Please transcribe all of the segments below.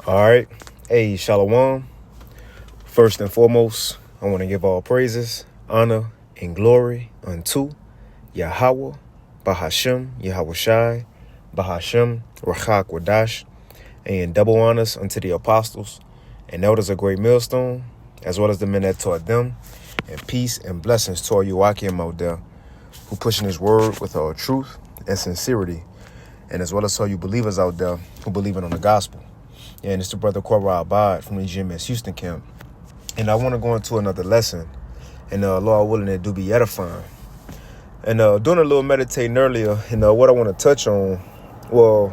All right. Hey, Shalom. First and foremost, I want to give all praises, honor, and glory unto Yahweh, Bahashem, Yahweh Shai, Bahashem, Rachak Wadash, and double honors unto the apostles and elders of Great Millstone, as well as the men that taught them, and peace and blessings to all you Akim out there who pushing his word with all truth and sincerity, and as well as all you believers out there who believing on the gospel. And it's the brother Korah Abad from the GMS Houston camp. And I want to go into another lesson. And Lord willing, it do be edifying. And doing a little meditating earlier, and what I want to touch on, well,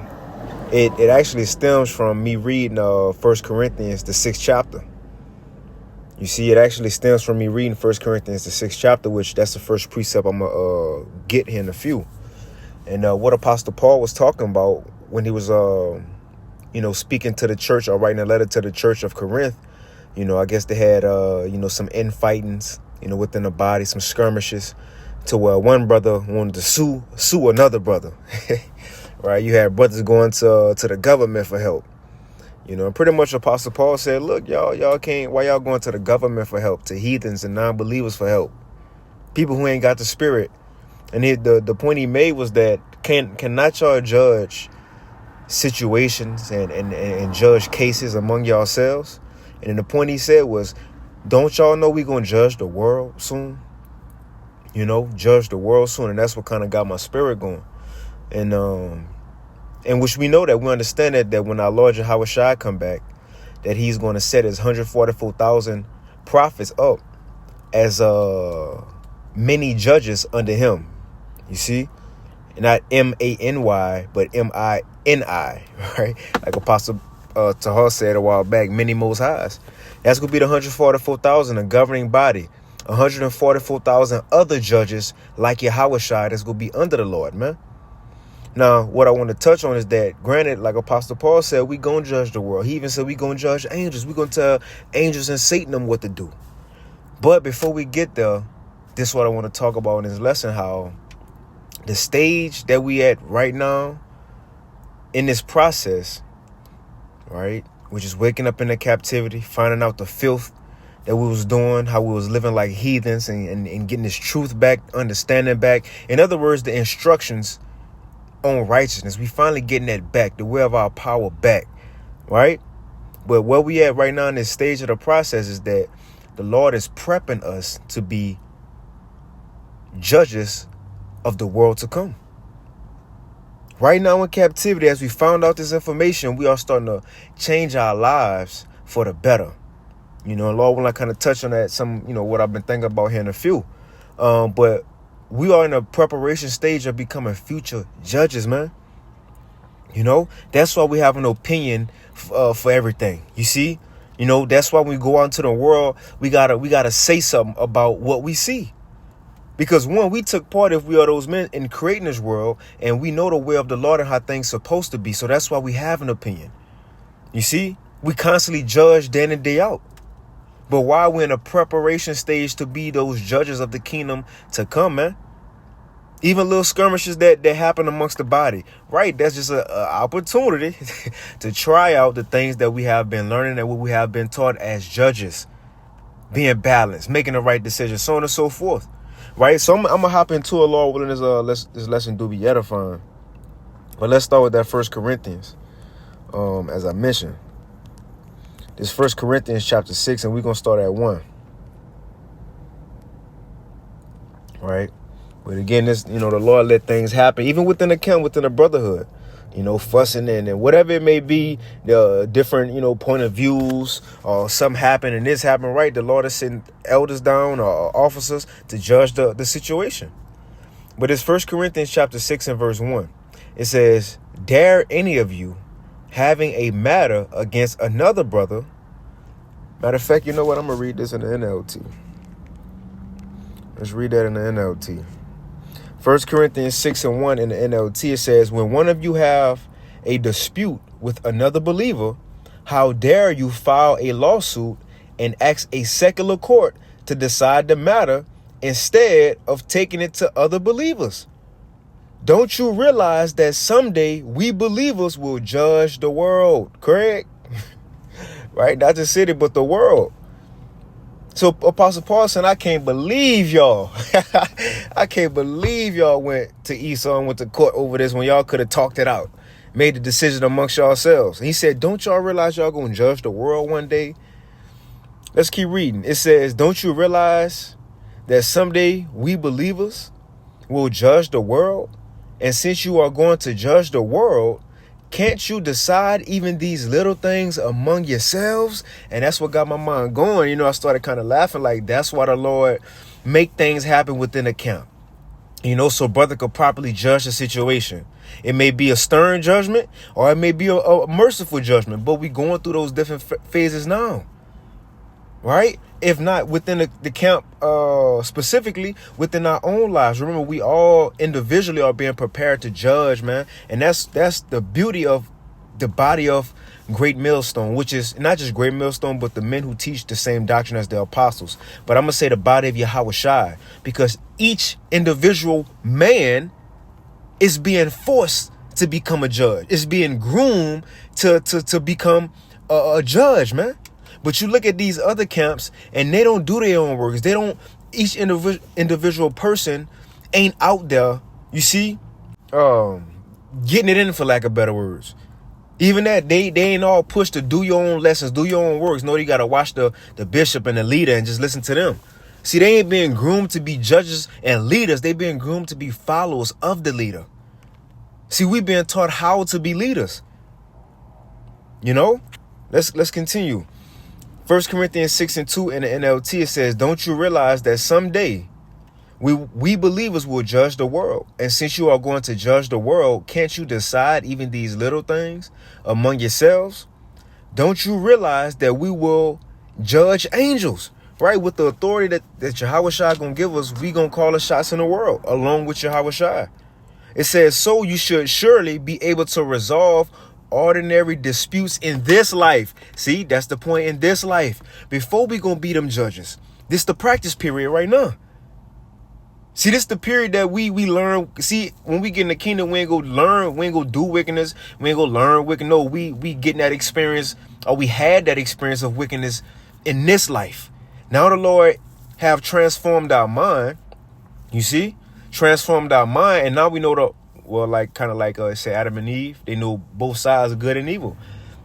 it actually stems from me reading 1 Corinthians, the 6th chapter. You see, it actually stems from me reading 1 Corinthians, the 6th chapter, which that's the first precept I'm going to get here in a few. And what Apostle Paul was talking about when he was speaking to the church or writing a letter to the church of Corinth. I guess they had, some infightings, within the body, some skirmishes to where one brother wanted to sue another brother. Right. You had brothers going to the government for help. And pretty much Apostle Paul said, look, y'all can't. Why y'all going to the government for help, to heathens and non-believers for help? People who ain't got the spirit. And the point he made was that cannot y'all judge situations and judge cases among yourselves? And then the point he said was, don't y'all know we gonna judge the world soon? Judge the world soon. And that's what kind of got my spirit going. And which we know that we understand that when our Lord Yahweh Shai come back, that he's going to set his 144,000 prophets up as many judges under him. You see? Not M-A-N-Y, but M-I-N-I, right? Like Apostle Tahar said a while back, many most highs. That's going to be the 144,000, a governing body. 144,000 other judges like Yahweh Shai that's going to be under the Lord, man. Now, what I want to touch on is that, granted, like Apostle Paul said, we going to judge the world. He even said we going to judge angels. We going to tell angels and Satan them what to do. But before we get there, this is what I want to talk about in this lesson, how the stage that we at right now in this process, right, which is waking up in the captivity, finding out the filth that we was doing, how we was living like heathens and getting this truth back, understanding back. In other words, the instructions on righteousness, we finally getting that back, the way of our power back, right? But where we at right now in this stage of the process is that the Lord is prepping us to be judges of the world to come. Right now in captivity, as we found out this information, we are starting to change our lives for the better. Lord, when I kind of touch on that, what I've been thinking about here in a few. But we are in a preparation stage of becoming future judges, man. That's why we have an opinion for everything. You see, that's why when we go out into the world, we gotta say something about what we see. Because one, we took part, if we are those men, in creating this world, and we know the way of the Lord and how things supposed to be. So that's why we have an opinion. You see, we constantly judge day in and day out. But while we're in a preparation stage to be those judges of the kingdom to come, man, even little skirmishes that happen amongst the body, right? That's just an opportunity to try out the things that we have been learning and what we have been taught as judges, being balanced, making the right decision, so on and so forth. Right, so I'm gonna hop into a Lord willing this lesson do be edifying. But let's start with that 1 Corinthians. As I mentioned, this 1 Corinthians chapter 6, and we're gonna start at 1. Right, but again, this the Lord let things happen, even within the camp, within the brotherhood. Fussing and whatever it may be, the different, point of views, or something happened and this happened, right? The Lord has sent elders down or officers to judge the situation. But it's 1 Corinthians chapter 6 and verse 1. It says, dare any of you having a matter against another brother. Matter of fact, you know what? I'm going to read this in the NLT. Let's read that in the NLT. 1 Corinthians 6 and 1 in the NLT, it says, when one of you have a dispute with another believer, how dare you file a lawsuit and ask a secular court to decide the matter instead of taking it to other believers? Don't you realize that someday we believers will judge the world, correct? right? Not the city, but the world. So Apostle Paul said, I can't believe y'all. I can't believe y'all went to Esau and went to court over this when y'all could have talked it out, made the decision amongst yourselves. He said, don't y'all realize y'all going to judge the world one day? Let's keep reading. It says, don't you realize that someday we believers will judge the world? And since you are going to judge the world, can't you decide even these little things among yourselves? And that's what got my mind going. I started kind of laughing, like that's why the Lord make things happen within a camp. So brother could properly judge the situation. It may be a stern judgment or it may be a merciful judgment, but we going through those different phases now. Right? If not within the camp, specifically within our own lives. Remember, we all individually are being prepared to judge, man. And that's the beauty of the body of Great Millstone, which is not just Great Millstone, but the men who teach the same doctrine as the apostles. But I'm going to say the body of Yahawashi, because each individual man is being forced to become a judge. It's being groomed to become a judge, man. But you look at these other camps and they don't do their own works. Each individual person ain't out there, you see, getting it in, for lack of better words. Even that, they ain't all pushed to do your own lessons, do your own works. No, you got to watch the bishop and the leader and just listen to them. See, they ain't being groomed to be judges and leaders. They being groomed to be followers of the leader. See, we being taught how to be leaders. Let's continue. 1 Corinthians 6:2 in the NLT, it says, don't you realize that someday we believers will judge the world? And since you are going to judge the world, can't you decide even these little things among yourselves? Don't you realize that we will judge angels, right? With the authority that Yahawashi going to give us, we going to call the shots in the world along with Yahawashi. It says, so you should surely be able to resolve ordinary disputes in this life. See, that's the point, in this life, before we gonna be them judges. This the practice period right now. See, this the period that we learn. See, when we get in the kingdom, we ain't go learn, we ain't go do wickedness, we ain't go learn wickedness. No, we getting that experience, or we had that experience of wickedness in this life. Now the Lord have transformed our mind, you see, transformed our mind, and now we know kind of like say Adam and Eve, they know both sides of good and evil.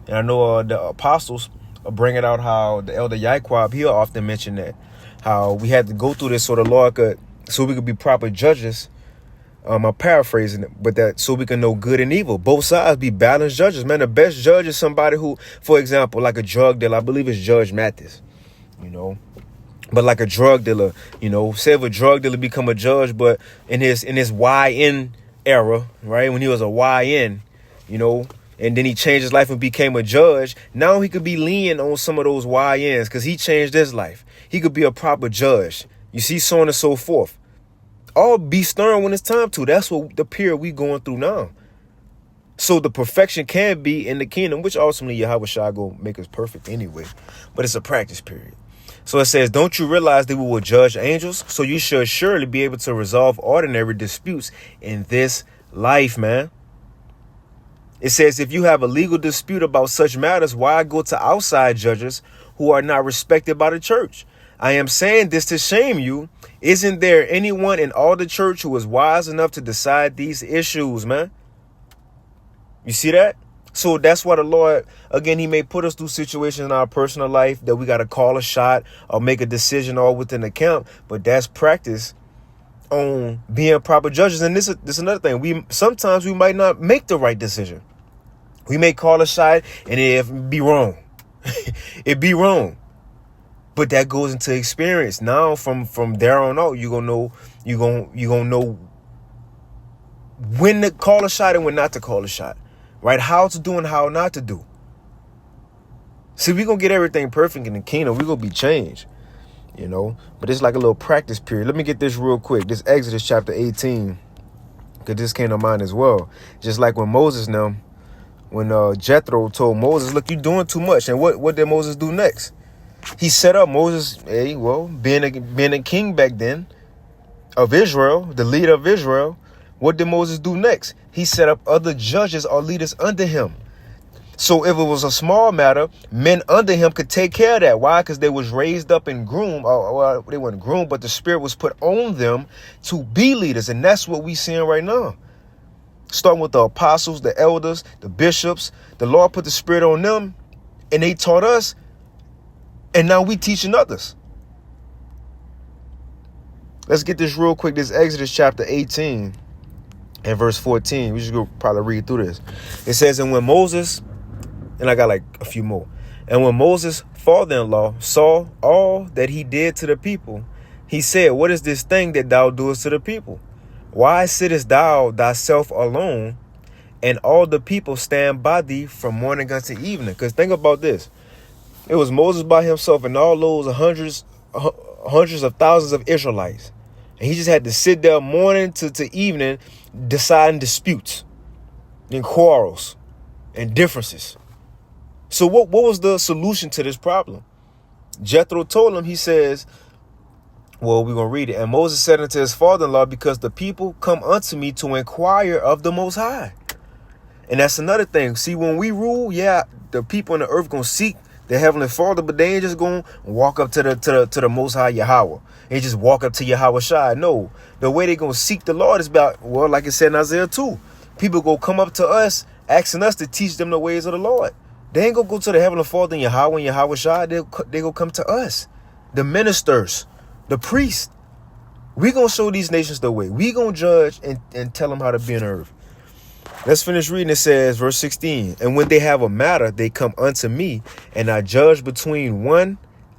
And I know the apostles bringing out how the elder Yaquab, he'll often mention that, how we had to go through this so the Lord so we could be proper judges. I'm paraphrasing it, but that so we can know good and evil. Both sides be balanced judges, man. The best judge is somebody who, for example, like a drug dealer, I believe it's Judge Mathis, But like a drug dealer, say if a drug dealer become a judge, but in his YN era, right, when he was a YN, and then he changed his life and became a judge. Now he could be lenient on some of those YNs because he changed his life. He could be a proper judge. You see, so on and so forth. All be stern when it's time to. That's what the period we going through now. So the perfection can be in the kingdom, which ultimately Yahawashi go make us perfect anyway. But it's a practice period. So it says, don't you realize that we will judge angels? So you should surely be able to resolve ordinary disputes in this life, man. It says, if you have a legal dispute about such matters, why go to outside judges who are not respected by the church? I am saying this to shame you. Isn't there anyone in all the church who is wise enough to decide these issues, man? You see that? So that's why the Lord, again, he may put us through situations in our personal life that we got to call a shot or make a decision all within the camp. But that's practice on being proper judges. And this is another thing. Sometimes we might not make the right decision. We may call a shot and it be wrong. It be wrong. But that goes into experience. Now from there on out, you're gonna know when to call a shot and when not to call a shot. Right? How to do and how not to do. See, we're going to get everything perfect in the kingdom. We're going to be changed, But it's like a little practice period. Let me get this real quick. This Exodus chapter 18, because this came to mind as well. Just like when when Jethro told Moses, look, you're doing too much. And what did Moses do next? He set up Moses, being a king back then of Israel, the leader of Israel. What did Moses do next? He set up other judges or leaders under him. So if it was a small matter, men under him could take care of that. Why? Because they was raised up and groomed, or they weren't groomed, but the Spirit was put on them to be leaders. And that's what we seeing right now. Starting with the apostles, the elders, the bishops. The Lord put the Spirit on them and they taught us. And now we teaching others. Let's get this real quick. This Exodus chapter 18 and verse 14. We just go probably read through this. It says, and when Moses, and I got like a few more. And when Moses' father-in-law saw all that he did to the people, he said, what is this thing that thou doest to the people? Why sittest thou thyself alone, and all the people stand by thee from morning unto evening? Because think about this. It was Moses by himself and all those hundreds of thousands of Israelites. And he just had to sit there morning to evening deciding disputes and quarrels and differences. So what was the solution to this problem? Jethro told him, he says, well, we're going to read it. And Moses said unto his father-in-law, because the people come unto me to inquire of the Most High. And that's another thing. See, when we rule, yeah, the people on the earth going to seek the Heavenly Father, but they ain't just going to walk up to the Most High Yahweh. They just walk up to Yahweh Shai. No, the way they going to seek the Lord is about, well, like it said in Isaiah 2, people go come up to us, asking us to teach them the ways of the Lord. They ain't going to go to the Heavenly Father and Yahweh Shai. They going to come to us, the ministers, the priests. We going to show these nations the way. We going to judge and tell them how to be on earth. Let's finish reading. It says, verse 16, and when they have a matter, they come unto me, and I judge between one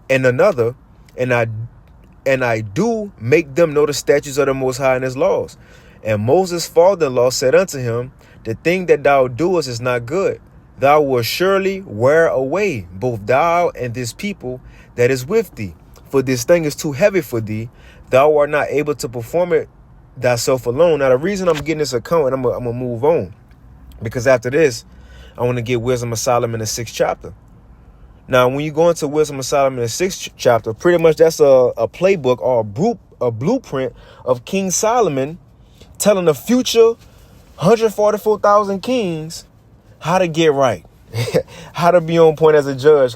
and another, and I do make them know the statutes of the Most High and his laws. And Moses' father-in-law said unto him, the thing that thou doest is not good. Thou wilt surely wear away both thou and this people that is with thee. For this thing is too heavy for thee. Thou art not able to perform it thyself alone. Now, the reason I'm getting this account, and I'm going to move on, because after this, I want to get Wisdom of Solomon in the 6th chapter. Now, when you go into Wisdom of Solomon in the 6th chapter, pretty much that's a playbook or a blueprint of King Solomon telling the future 144,000 kings how to get right, how to be on point as a judge,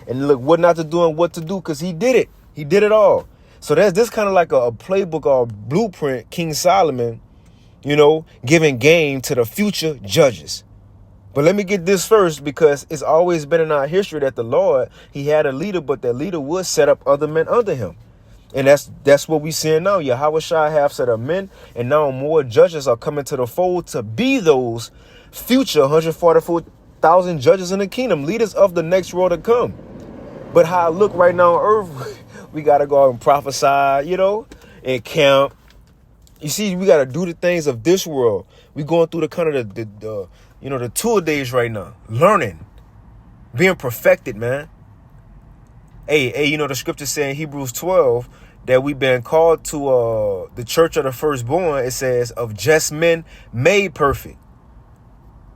and look, what not to do and what to do, because he did it. He did it all. So that's this kind of like a playbook or a blueprint, King Solomon, giving game to the future judges. But let me get this first, because it's always been in our history that the Lord, he had a leader, but that leader would set up other men under him. And that's what we see now. Yahweh Shai have set up men, and now more judges are coming to the fold to be those future 144,000 judges in the kingdom, leaders of the next world to come. But how I look right now on earth, we got to go out and prophesy, and camp. You see, we got to do the things of this world. We going through the kind of the tour days right now, learning, being perfected, man. Hey, the scripture saying Hebrews 12 that we've been called to the church of the firstborn. It says of just men made perfect.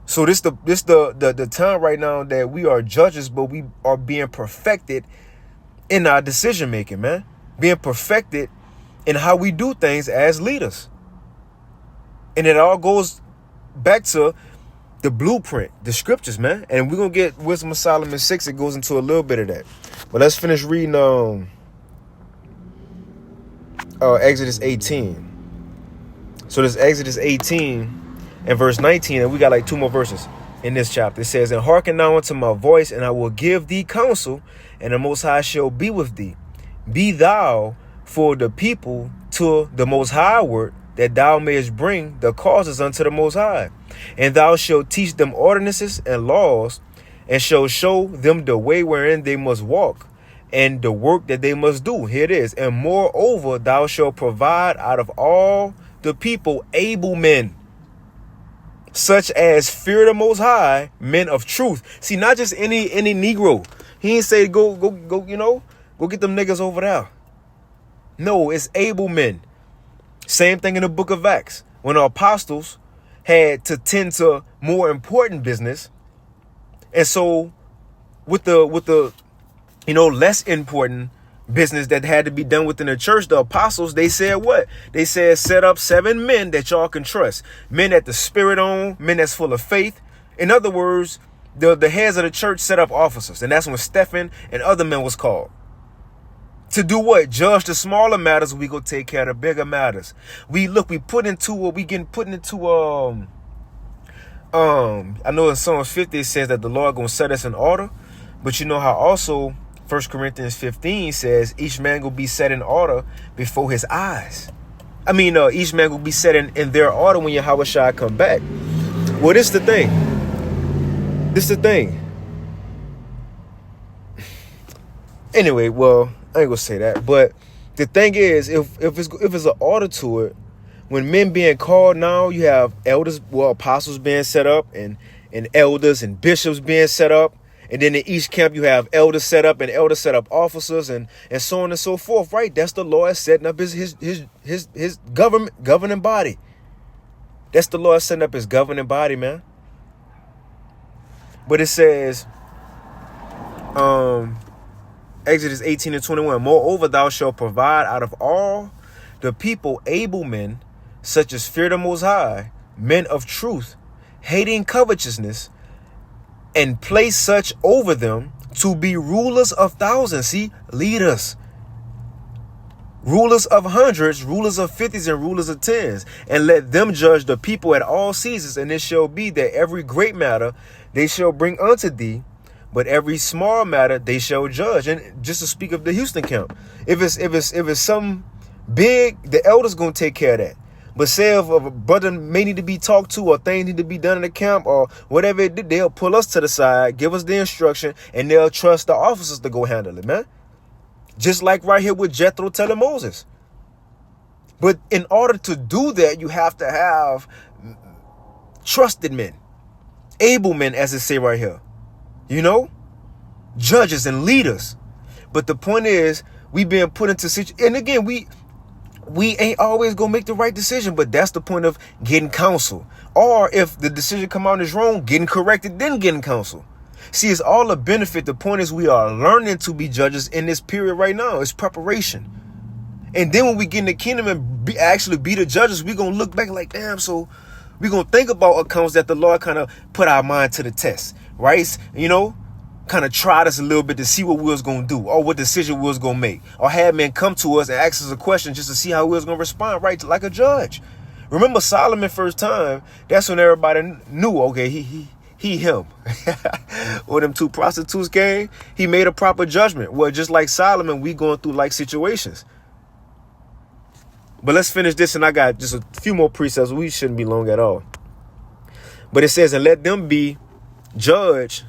So this the time right now that we are judges, but we are being perfected in our decision making, man. Being perfected in how we do things as leaders. And it all goes back to the blueprint, the scriptures, man. And we're going to get Wisdom of Solomon 6. It goes into a little bit of that. But let's finish reading Exodus 18. So this Exodus 18 and verse 19, and we got like 2 more verses in this chapter. It says, and hearken now unto my voice, and I will give thee counsel, and the Most High shall be with thee. Be thou for the people to the Most High word, that thou mayest bring the causes unto the Most High. And thou shalt teach them ordinances and laws, and shall show them the way wherein they must walk, and the work that they must do. Here it is. And moreover, thou shalt provide out of all the people able men, such as fear the Most High, men of truth. See, not just any Negro. He ain't say go get them niggas over there. No, it's able men. Same thing in the book of Acts, when the apostles had to tend to more important business. And so with the less important business that had to be done within the church, the apostles, they said what? They said, set up 7 men that y'all can trust. Men that the Spirit on, men that's full of faith. In other words, the heads of the church set up officers. And that's when Stephen and other men was called. To do what? Judge the smaller matters. We go take care of the bigger matters. We put into what we getting put into. I know in Psalms 50 it says that the Lord gonna set us in order, but you know how also 1 Corinthians 15 says each man will be set in order before his eyes. I mean, each man will be set in their order when Yahweh Shai come back. Well, this is the thing. Anyway, well, I ain't gonna say that, but the thing is, if it's an order to it, when men being called now, you have elders, apostles being set up, and elders and bishops being set up, and then in each camp you have elders set up and elders set up officers and so on and so forth. Right? That's the Lord setting up his governing body. That's the Lord setting up his governing body, man. But it says, Exodus 18:21. Moreover, thou shalt provide out of all the people able men, such as fear the Most High, men of truth, hating covetousness, and place such over them to be rulers of thousands. See, leaders. Rulers of hundreds, rulers of fifties, and rulers of tens. And let them judge the people at all seasons. And it shall be that every great matter they shall bring unto thee, but every small matter they shall judge. And just to speak of the Houston camp, if it's something big, the elders gonna take care of that. But say if a brother may need to be talked to, or things need to be done in the camp, or whatever it did, they'll pull us to the side, give us the instruction, and they'll trust the officers to go handle it, man. Just like right here with Jethro telling Moses. But in order to do that, you have to have trusted men, able men, as it say right here. You know, judges and leaders. But the point is, we being put into situations, and again, we ain't always gonna make the right decision, but that's the point of getting counsel. Or if the decision come out is wrong, getting corrected, then getting counsel. See, it's all a benefit. The point is, we are learning to be judges in this period right now. It's preparation. And then when we get in the kingdom and actually be the judges, we're going to look back like, damn, so we're going to think about accounts that the Lord kind of put our mind to the test, right? You know, kind of tried us a little bit to see what we was going to do, or what decision we was going to make, or had men come to us and ask us a question just to see how we was going to respond, right? Like a judge. Remember Solomon first time, that's when everybody knew, okay, him. When them two prostitutes came, he made a proper judgment. Well, just like Solomon, we going through like situations. But let's finish this, and I got just a few more precepts. We shouldn't be long at all. But it says, and let them be judged,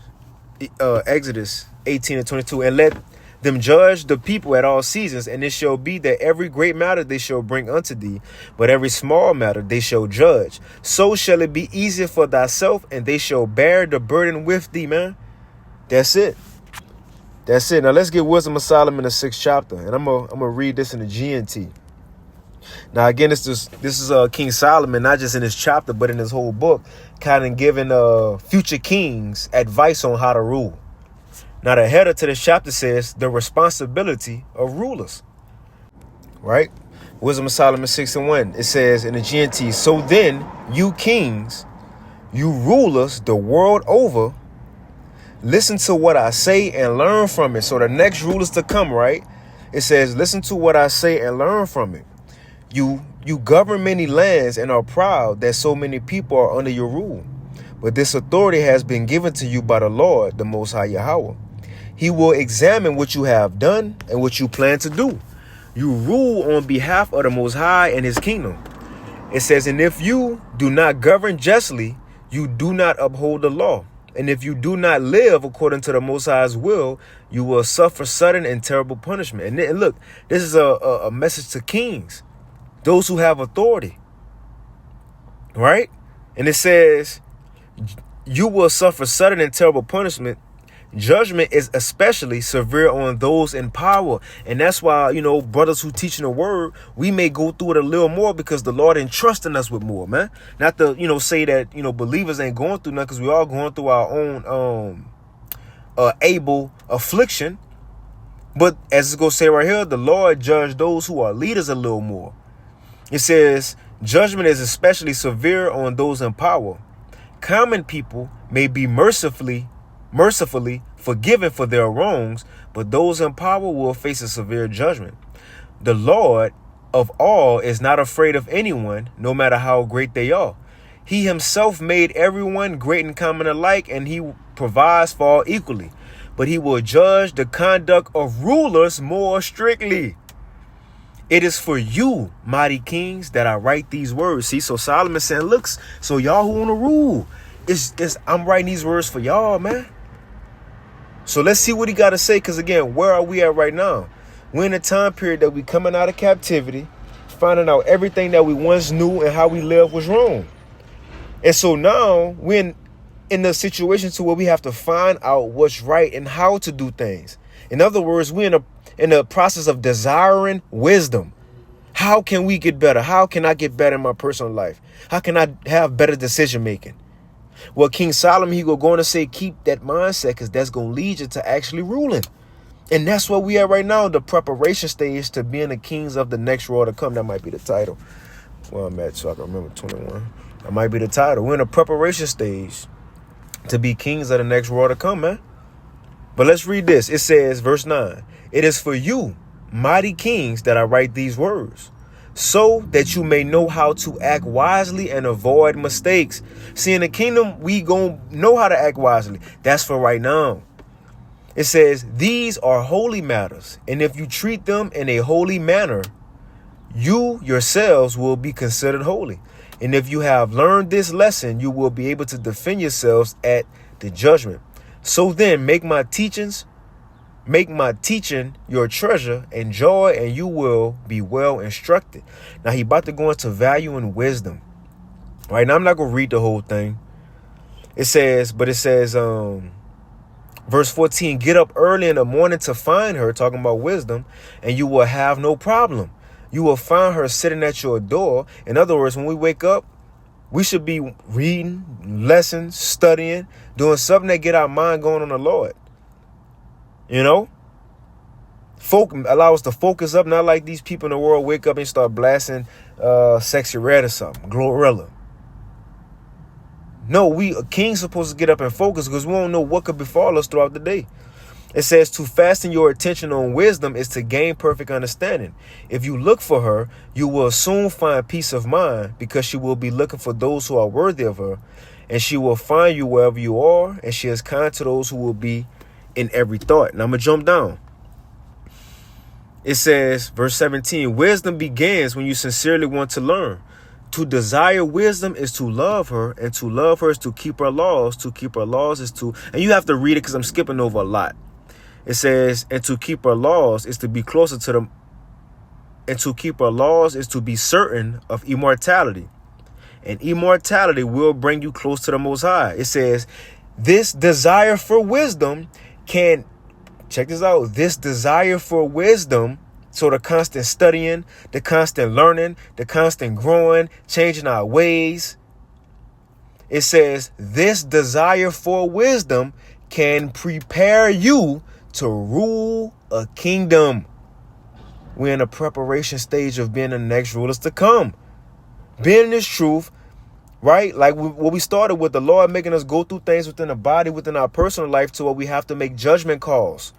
Exodus 18:22, and let them judge the people at all seasons, and it shall be that every great matter they shall bring unto thee, but every small matter they shall judge. So shall it be easier for thyself, and they shall bear the burden with thee, man. That's it. Now let's get Wisdom of Solomon, the 6th chapter, and I'm gonna read this in the GNT. Now again, this is King Solomon, not just in his chapter, but in his whole book, kind of giving future kings advice on how to rule. Now, the header to this chapter says the responsibility of rulers, right? Wisdom of Solomon 6:1. It says in the GNT, so then, you kings, you rulers the world over, listen to what I say and learn from it. So the next rulers to come, right? It says, listen to what I say and learn from it. You govern many lands and are proud that so many people are under your rule. But this authority has been given to you by the Lord, the Most High Yahweh. He will examine what you have done and what you plan to do. You rule on behalf of the Most High and his kingdom. It says, and if you do not govern justly, you do not uphold the law. And if you do not live according to the Most High's will, you will suffer sudden and terrible punishment. And look, this is a message to kings, those who have authority, right? And it says, you will suffer sudden and terrible punishment. Judgment is especially severe on those in power. And that's why, brothers who teach in the word, we may go through it a little more because the Lord entrusting us with more, man. Not to, say that, believers ain't going through nothing, because we all going through our own able affliction. But as it's going to say right here, the Lord judged those who are leaders a little more. It says, judgment is especially severe on those in power. Common people may be mercifully mercifully forgiven for their wrongs, but those in power will face a severe judgment. The Lord of all is not afraid of anyone, no matter how great they are. He himself made everyone great and common alike, and he provides for all equally. But he will judge the conduct of rulers more strictly. It is for you, mighty kings, that I write these words. See, so Solomon saying, look, so y'all who want to rule, I'm writing these words for y'all, man. So let's see what he got to say. Because again, where are we at right now? We're in a time period that we coming out of captivity, finding out everything that we once knew and how we lived was wrong. And so now we're in the situation to where we have to find out what's right and how to do things. In other words, we're in the process of desiring wisdom. How can we get better? How can I get better in my personal life? How can I have better decision making? Well, King Solomon, he go on to say, keep that mindset, because that's going to lead you to actually ruling. And that's what we are right now, the preparation stage to being the kings of the next world to come. That might be the title. Well, I'm at, so I can remember 21. That might be the title. We're in a preparation stage to be kings of the next world to come, man. But let's read this. It says, verse 9, it is for you, mighty kings, that I write these words, so that you may know how to act wisely and avoid mistakes. See, in the kingdom, we gonna know how to act wisely. That's for right now. It says, these are holy matters, and if you treat them in a holy manner, you yourselves will be considered holy. And if you have learned this lesson, you will be able to defend yourselves at the judgment. So then make my teaching your treasure and joy, and you will be well instructed. Now he about to go into value and wisdom. Right now, I'm not going to read the whole thing. It says, verse 14, get up early in the morning to find her, talking about wisdom, and you will have no problem. You will find her sitting at your door. In other words, when we wake up, we should be reading lessons, studying, doing something that get our mind going on the Lord. You know, allow us to focus up, not like these people in the world wake up and start blasting Sexy Red or something, Glorilla. No, we kings supposed to get up and focus, because we don't know what could befall us throughout the day. It says to fasten your attention on wisdom is to gain perfect understanding. If you look for her, you will soon find peace of mind, because she will be looking for those who are worthy of her, and she will find you wherever you are, and she is kind to those who will be in every thought. Now I'm going to jump down. It says, verse 17, wisdom begins when you sincerely want to learn. To desire wisdom is to love her, and to love her is to keep her laws. To keep her laws is to, and you have to read it because I'm skipping over a lot. It says, and to keep her laws is to be closer to them. And to keep her laws is to be certain of immortality. And immortality will bring you close to the Most High. It says, this desire for wisdom can, check this out, this desire for wisdom, so the constant studying, the constant learning, the constant growing, changing our ways. It says, this desire for wisdom can prepare you to rule a kingdom. We're in a preparation stage of being the next rulers to come. Being in this truth, right? Like what we started with, the Lord making us go through things within the body, within our personal life, to where we have to make judgment calls.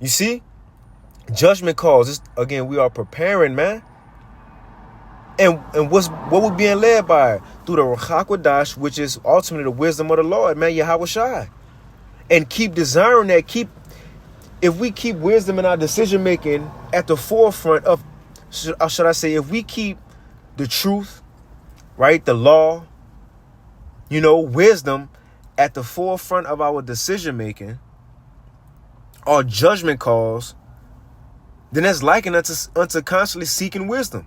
You see? Judgment calls. This, again, we are preparing, man. And what we're being led by? Through the Ruach HaKodesh, which is ultimately the wisdom of the Lord, man, Yahweh Shai. And keep desiring that. If we keep wisdom in our decision making at the forefront of, should I say, if we keep the truth, right, the law, wisdom at the forefront of our decision making, our judgment calls, then that's likened unto constantly seeking wisdom.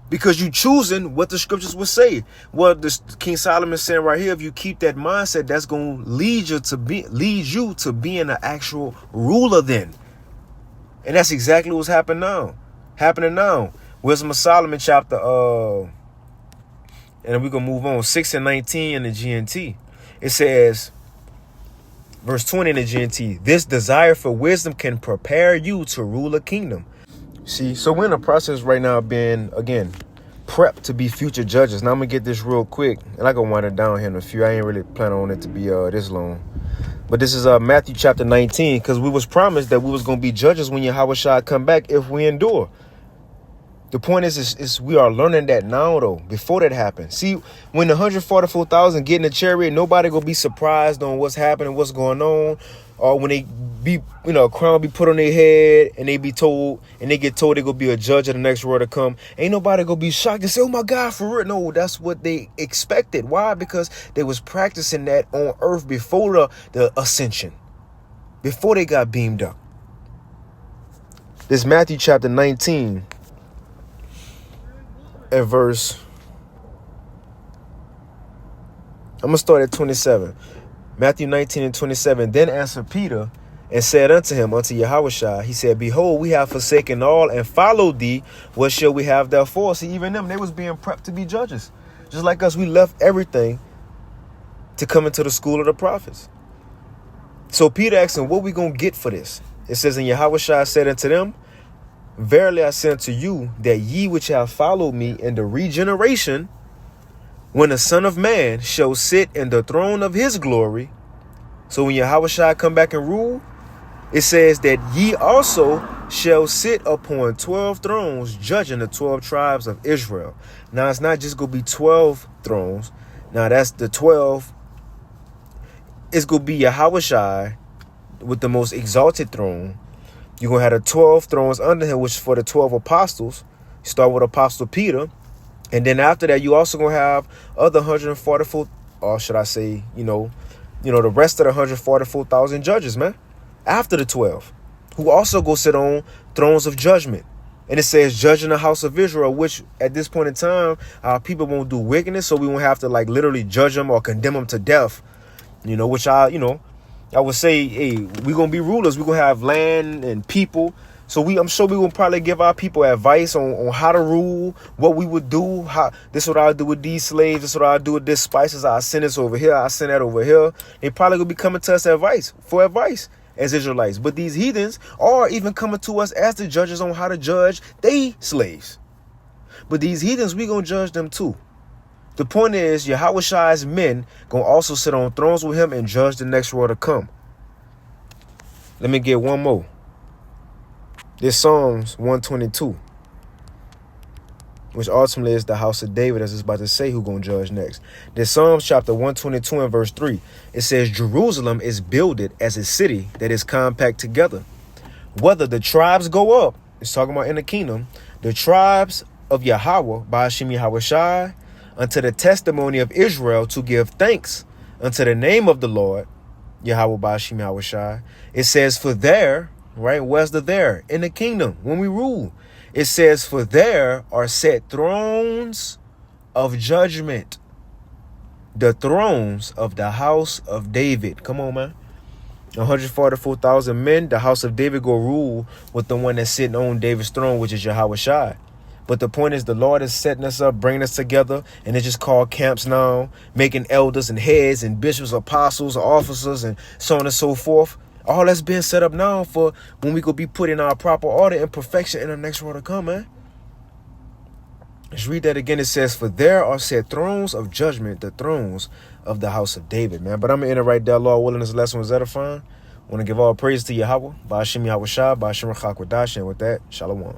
Because you choosing what the scriptures would say. Well, King Solomon saying right here, if you keep that mindset, that's going to lead you to being an actual ruler then. And that's exactly what's happening now. Wisdom of Solomon chapter, and we're going to move on, 6 and 19 in the GNT. It says, verse 20 in the GNT, this desire for wisdom can prepare you to rule a kingdom. See, so we're in the process right now of being, again, prepped to be future judges. Now I'm going to get this real quick, and I can wind it down here in a few. I ain't really planning on it to be this long. But this is Matthew chapter 19, because we was promised that we was going to be judges when Yahweh Shai come back if we endure. The point is we are learning that now, though, before that happens. See, when the 144,000 get in the chariot, nobody going to be surprised on what's happening, what's going on. Or when they be, a crown be put on their head and they be told, and they get told they're going to be a judge of the next world to come. Ain't nobody going to be shocked and say, oh my God, for real. No, that's what they expected. Why? Because they was practicing that on earth before the ascension, before they got beamed up. This Matthew chapter 19 and verse, I'm going to start at 27. Matthew 19 and 27. Then answered Peter and said unto him, unto Yahushua, he said, behold, we have forsaken all and followed thee. What shall we have therefore? See, even them, they was being prepped to be judges. Just like us, we left everything to come into the school of the prophets. So Peter asked him, what we going to get for this? It says, and Yahushua said unto them, verily I say unto you, that ye which have followed me in the regeneration, when the Son of Man shall sit in the throne of his glory. So when Yahushua come back and rule, it says that ye also shall sit upon 12 thrones, judging the 12 tribes of Israel. Now, it's not just going to be 12 thrones. Now, that's the 12. It's going to be Yahushua with the most exalted throne. You're going to have the 12 thrones under him, which is for the 12 apostles. You start with Apostle Peter. And then after that, you also going to have other 144, or should I say, the rest of the 144,000 judges, man, after the 12, who also go sit on thrones of judgment. And it says, judging the house of Israel, which at this point in time, our people won't do wickedness. So we won't have to literally judge them or condemn them to death, which I would say, hey, we're going to be rulers. We're going to have land and people. So I'm sure we will probably give our people advice on how to rule, what we would do. This is what I'll do with these slaves. This is what I'll do with this spices. I'll send this over here. I'll send that over here. They probably going to be coming to us for advice as Israelites. But these heathens are even coming to us as the judges on how to judge they slaves. But these heathens, we going to judge them too. The point is, Yahushua's men going to also sit on thrones with him and judge the next world to come. Let me get one more. This Psalms 122, which ultimately is the house of David, as it's about to say who going to judge next. This Psalms chapter 122 and verse 3, it says, Jerusalem is builded as a city that is compact together. Whether the tribes go up, it's talking about in the kingdom, the tribes of Yahweh, Ba'ashim Yahushai, unto the testimony of Israel to give thanks unto the name of the Lord, Yahweh Ba'ashim Yahushai. It says, for there, right? Where's the there? In the kingdom, when we rule. It says, for there are set thrones of judgment. The thrones of the house of David. Come on, man. 144,000 men. The house of David go rule with the one that's sitting on David's throne, which is Yahushua. But the point is, the Lord is setting us up, bringing us together, and it's just called camps now, making elders and heads and bishops, apostles, officers, and so on and so forth. All that's being set up now for when we could be put in our proper order and perfection in the next world to come, man. Let's read that again. It says, for there are set thrones of judgment, the thrones of the house of David, man. But I'm going to end it right there. Lord willing, this lesson was edifying. I want to give all praise to Yahweh, Ba'ashim Yahushua, Ba'ashim Rachak Wadash, and with that, Shalom.